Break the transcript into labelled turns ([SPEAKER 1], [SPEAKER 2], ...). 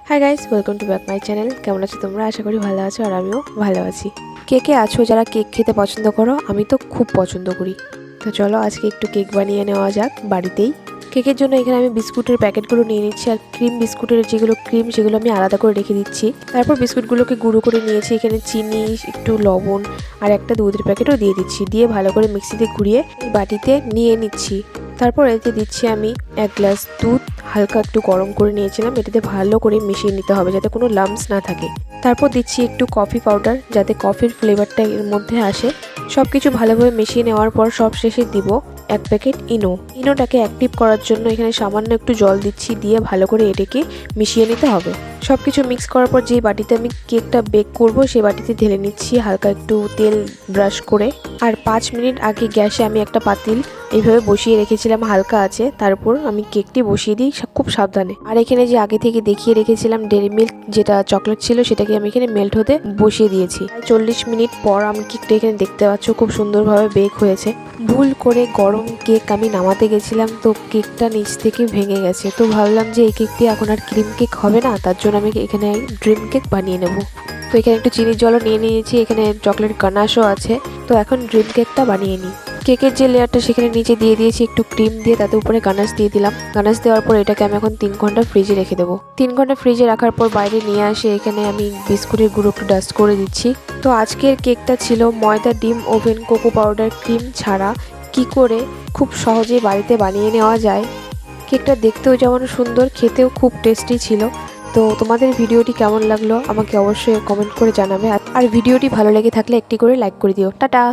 [SPEAKER 1] Hi guys, welcome to back my channel. কেমন আছো তোমরা? আশা করি ভালো আছো আর আমিও ভালো আছি। কে কে আছো যারা কেক খেতে পছন্দ করো? আমি তো খুব পছন্দ করি। তো চলো আজকে একটু কেক বানিয়ে নেওয়া যাক বাড়িতেই। কেকের জন্য এখানে আমি বিস্কুটের প্যাকেটগুলো নিয়ে নিচ্ছি, আর ক্রিম বিস্কুটের যেগুলো ক্রিম সেগুলো আমি আলাদা করে রেখে দিচ্ছি। তারপর বিস্কুটগুলোকে গুঁড়ো করে নিয়েছি। এখানে চিনি, একটু লবণ আর একটা দুধের প্যাকেটও দিয়ে দিচ্ছি। দিয়ে ভালো করে মিক্সিতে ঘুরিয়ে বাটিতে নিয়ে নিচ্ছি। তারপর এতে দিচ্ছি আমি 1 গ্লাস দুধ, হালকা একটু গরম করে নিয়েছিলাম। এটাতে ভালো করে মিশিয়ে নিতে হবে যাতে কোনো লাম্পস না থাকে। তারপর দিচ্ছি একটু কফি পাউডার যাতে কফির ফ্লেভারটা এর মধ্যে আসে। সব কিছু ভালোভাবে মিশিয়ে নেওয়ার পর সব শেষে দিব 1 প্যাকেট ইনোটাকে অ্যাক্টিভ করার জন্য এখানে সামান্য একটু জল দিচ্ছি। দিয়ে ভালো করে এটাকে মিশিয়ে নিতে হবে। সব কিছু মিক্স করার পর যে বাটিতে আমি কেকটা বেক করব সেই বাটিতে ঢেলে নিচ্ছি, হালকা একটু তেল ব্রাশ করে। আর 5 মিনিট আগে গ্যাসে আমি একটা পাতিল এইভাবে বসিয়ে রেখেছিলাম হালকা আছে। তারপর আমি কেকটি বসিয়ে দিই খুব সাবধানে। আর এখানে যে আগে থেকে দেখিয়ে রেখেছিলাম ডেরি মিল্ক যেটা চকলেট ছিল, সেটাকে আমি এখানে মেল্ট হতে বসিয়ে দিয়েছি। 40 মিনিট পর আমি কেকটা এখানে দেখতে পাচ্ছ খুব সুন্দরভাবে বেক হয়েছে। ভুল করে গরম কেক আমি নামাতে গেছিলাম, তো কেকটা নিচ থেকে ভেঙে গেছে। তো ভাবলাম যে এই কেকটি এখন আর ক্রিম কেক হবে না, তার জন্য আমি এখানে ড্রিম কেক বানিয়ে নেব। তো এখানে একটু চিনির জলও নিয়ে নিয়েছি, এখানে চকলেট গানাশও আছে। তো এখন ড্রিম কেকটা বানিয়ে নিই। কেকের যে লেয়ারটা সেখানে নিচে দিয়ে দিয়েছি একটু ক্রিম দিয়ে, তাতে উপরে গানাশ দিয়ে দিলাম। গানাশ দেওয়ার পর এটাকে আমি এখন 3 ঘন্টা ফ্রিজে রেখে দেবো। 3 ঘন্টা ফ্রিজে রাখার পর বাইরে নিয়ে আসে এখানে আমি বিস্কুটের গুঁড়ো একটু ডাস্ট করে দিচ্ছি। তো আজকের কেকটা ছিল ময়দা, ডিম, ওভেন, কোকো পাউডার, ক্রিম ছাড়া কি করে খুব সহজেই বাড়িতে বানিয়ে নেওয়া যায়। কেকটা দেখতেও যেমন সুন্দর, খেতেও খুব টেস্টি ছিল। তো তোমাদের ভিডিওটি কেমন লাগলো আমাকে অবশ্যই কমেন্ট করে জানাবে। আর ভিডিওটি ভালো লেগে থাকলে একটি করে লাইক করে দিও। টাটা।